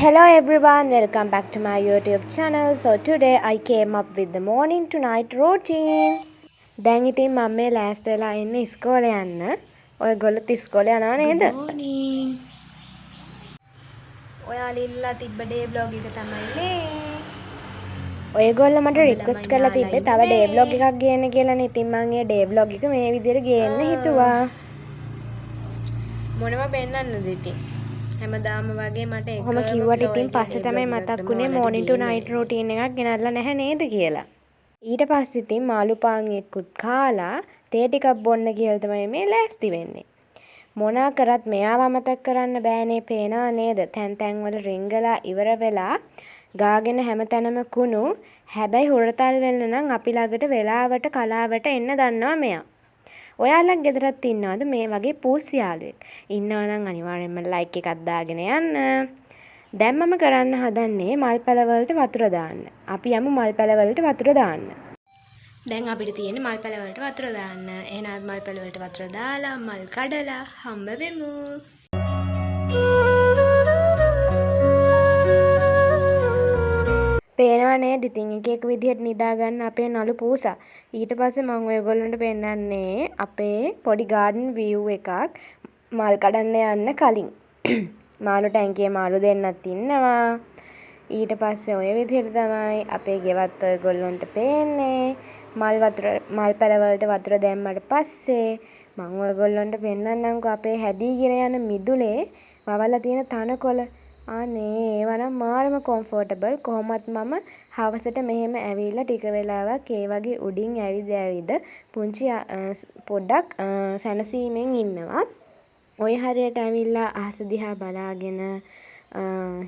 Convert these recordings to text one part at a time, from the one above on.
Hello everyone, welcome back to my YouTube channel. So today I came up with the morning to night routine. දැන් ඉතින් මම මේ ලෑස්ති වෙලා ඉන්නේ ඉස්කෝලේ යන්න. ඔයගොල්ලොත් ඉස්කෝලේ යනවා නේද? Good morning. ඔයාලිල්ලා තිබ්බ ඩේ බ්ලොග් එක තමයි මේ. ඔයගොල්ලෝ මට රික්වෙස්ට් කරලා තිබ්බේ තව ඩේ බ්ලොග් එකක් ගේන්න කියලානේ. ඉතින් මම ඒ ඩේ බ්ලොග් එක මේ විදිහට ගේන්න හිතුවා. මොනවා පෙන්නන්නද ඉතින්? හැමදාම වගේ මට එක කොහොම කිව්වට ඉතින් පස්සේ තමයි මතක් වුණේ morning to night routine එකක් ගෙනල්ලා නැහැ නේද කියලා. ඊට පස්සේ ඉතින් මාළු පාන් එක්කුත් කාලා තේ ටිකක් බොන්න කියලා තමයි මේ ලෑස්ති වෙන්නේ. මොනා කරත් මෙයාව අමතක කරන්න බෑනේ පේනවා නේද? තැන් තැන් වල රිංගලා ඉවර වෙලා ගාගෙන හැමතැනම කුණු. හැබැයි හුරතල් වෙන්න නම් අපි ළඟට වෙලාවට කලාවට එන්න දන්නවා මෙයා. ඔයාලක් ගෙදරත් ඉන්නවද මේ වගේ පූස් යාළුවෙක්? ඉන්නවා නම් අනිවාර්යෙන්ම ලයික් එකක් දාගෙන යන්න. දැන් මම කරන්න හදන්නේ මල් පැල වලට වතුර දාන්න. අපි යමු මල් පැල වලට වතුර දාන්න. දැන් අපිට තියෙන්නේ මල් පැල වලට වතුර දාන්න. එහෙනම් මල් පැල වලට වතුර දාලා මල් කඩලා හම්බ වෙමු. පේනවා නේද ඉතින් එක එක විදිහට නිදා ගන්න අපේ නළු පූසා. ඊට පස්සේ මම ඔයගොල්ලන්ට පෙන්නන්නේ අපේ පොඩි ගාඩන් view එකක් මල් කඩන්න යන්න කලින්. මාළු ටැංකියේ මාළු දෙන්නත් ඉන්නවා. ඊට පස්සේ ඔය විදිහට තමයි අපේ ගෙවත් ඔයගොල්ලන්ට පේන්නේ. මල් පැල වලට වතුර දැම්මට පස්සේ මම ඔයගොල්ලන්ට පෙන්නන්නම්කෝ අපේ හැදීගෙන යන මිදුලේ වවලා තියෙන තනකොළ. අනේ ඒවා නම් මාරම කම්ෆර්ටබල්. කොහොමත් මම හවසට මෙහෙම ඇවිල්ලා ටික වෙලාවක් ඒ වගේ උඩින් ඇවිද පුංචි පොඩ්ඩක් සැනසීමෙන් ඉන්නවා. ඔය හරියට ඇවිල්ලා අහස දිහා බලාගෙන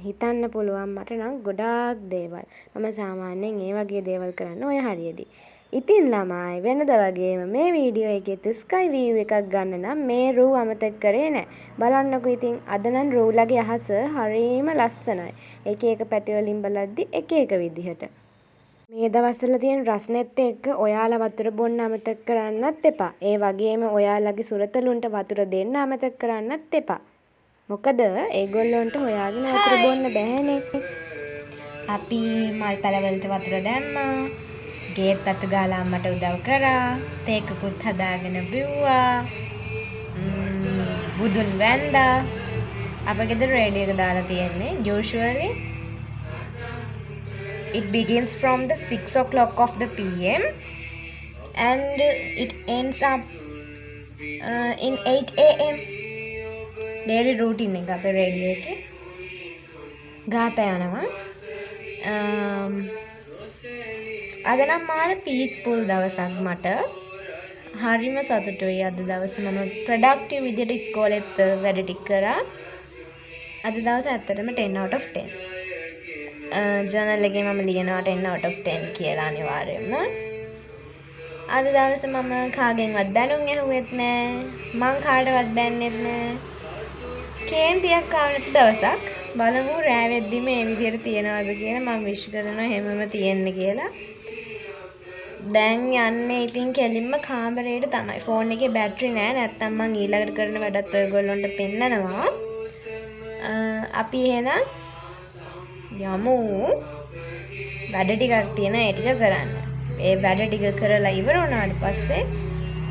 හිතන්න පුළුවන් මට නම් ගොඩාක් දේවල්. මම සාමාන්‍යයෙන් ඒ වගේ දේවල් කරන්න ඔය හරියදී. ඉතින් ළමයි වෙනද වගේම මේ වීඩියෝ එකේ ස්කයි view එකක් ගන්න නම් මේ රූ අමතක කරේ නැහැ. බලන්නකෝ ඉතින් අද නම් රූලගේ අහස හරිම ලස්සනයි. එක එක පැති වලින් බලද්දි එක එක විදිහට. මේ දවස්වල තියෙන රස්නෙත් එක්ක ඔයාලා වතුර බොන්න අමතක කරන්නත් එපා. ඒ වගේම ඔයාලගේ සුරතලුන්ට වතුර දෙන්න අමතක කරන්නත් එපා. මොකද ඒගොල්ලන්ට හොයාගෙන වතුර බොන්න බැහැනේ. අපි මල් පැල වලට වතුර දැම්මා. ගේත් අත ගාලා අම්මට උදව් කරා. තේකකුත් හදාගෙන බිව්වා. බුදුන් වැන්දා. අපේ ගෙදර රේඩියෝ එක දාලා තියෙන්නේ. Usually it begins from the 6 o'clock of the PM and it ends up in 8 AM. daily routine එක අපේ රේඩියෝ එකේ. ගාත යනවා. අද නම් මාර පීස්ෆුල් දවසක් මට. හරිම සතුටුයි අද දවසේ මම ප්‍රොඩක්ටිව් විදිහට ඉස්කෝලේත් වැඩ ටික කරා. අද දවසේ ඇත්තටම 10 out of 10. ජර්නල් එකේ මම ලියනවා 10 out of 10 කියලා අනිවාර්යයෙන්ම. අද දවසේ මම කාගෙන්වත් බැනුම් ඇහුවෙත් නෑ. මං කාටවත් බැන්නෙත් නෑ. කේන්තියක් ආව නැති දවසක්. බලමු රෑ වෙද්දි මේ විදිහට තියනවාද කියලා. මම විශ් කරනවා හැමම තියෙන්න කියලා. දැන් යන්නේ ඉතින් කෙලින්ම කාමරේට තමයි. ෆෝන් එකේ බැටරි නෑ. නැත්තම් මං ඊළඟට කරන වැඩත් ඔයගොල්ලන්ට පෙන්නනවා. අපි එහෙනම් යමු. වැඩ ටිකක් තියෙන ඒ ටික කරන්න. ඒ වැඩ ටික කරලා ඉවර වුණාට පස්සේ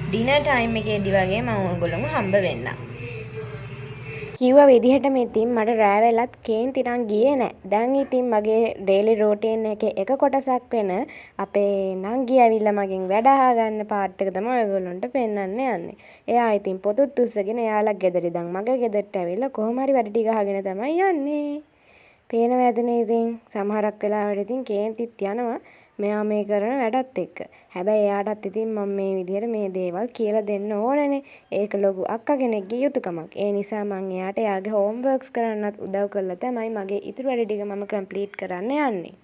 ඩිනර් ටයිම් එකේදී වගේ මම ඔයගොල්ලන්ව හම්බ වෙන්නම්. කිව්ව විදිහටම ඉතින් මට රෑ වෙලත් කේන්ති නම් ගියේ නැහැ. දැන් ඉතින් මගේ ඩේලි රූටින් එකේ එක කොටසක් වෙන අපේ නංගි ඇවිල්ලා මගෙන් වැඩ අහගන්න පාර්ට් එක තමයි ඔයගොල්ලන්ට පෙන්වන්න යන්නේ. එයා ඉතින් පොතුත් උස්සගෙන එයාලා ගෙදර ඉඳන් මගේ ගෙදරට ඇවිල්ලා කොහොම හරි වැඩ ටික අහගෙන තමයි යන්නේ. පේනවා ඇදනේ ඉතින් සමහරක් වෙලාවට ඉතින් කේන්තිත් යනවා. මෙයා මේ කරන වැඩත් එක්ක. හැබැයි එයාටත් ඉතින් මම මේ විදිහට මේ දේවල් කියලා දෙන්න ඕනනේ. ඒක ලොකු අක්කා කෙනෙක්ගේ යුතුයකමක්. ඒ නිසා මම එයාට එයාගේ හෝම්වර්ක්ස් කරන්නත් උදව් කරලා තමයි මගේ ඉතුරු වැඩ ටික මම කම්ප්ලීට් කරන්න යන්නේ.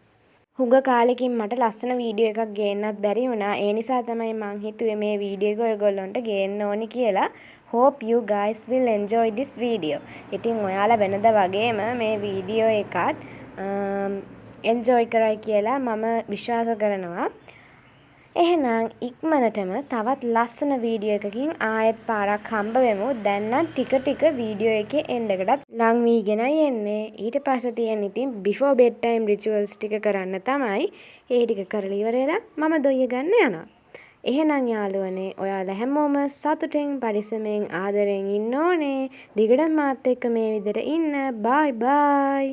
හුඟ කාලෙකින් මට ලස්සන වීඩියෝ එකක් ගේන්නත් බැරි වුණා. ඒ නිසා තමයි මං හිතුවේ මේ වීඩියෝ එක ඔයගොල්ලන්ට ගේන්න ඕනි කියලා. Hope you guys will enjoy this video. ඉතින් ඔයාලා වෙනද වගේම මේ වීඩියෝ එකත් එන්ජොයි කරයි කියලා මම විශ්වාස කරනවා. එහෙනම් ඉක්මනටම තවත් ලස්සන වීඩියෝ එකකින් ආයෙත් පාරක් හම්බ වෙමු. දැන් නම් ටික ටික වීඩියෝ එකේ එන්ඩ් එකටත් ලං වීගෙනයි එන්නේ. ඊට පස්සේ තියෙන ඉතින් before bed time rituals ටික කරන්න තමයි. ඒ ටික කරලා ඉවර වෙලා මම දොයිය ගන්න යනවා. එහෙනම් යාළුවනේ ඔයාලා හැමෝම සතුටෙන් පරිස්සමෙන් ආදරෙන් ඉන්න ඕනේ. දිගටම මාත් එක්ක මේ විදිහට ඉන්න. bye bye.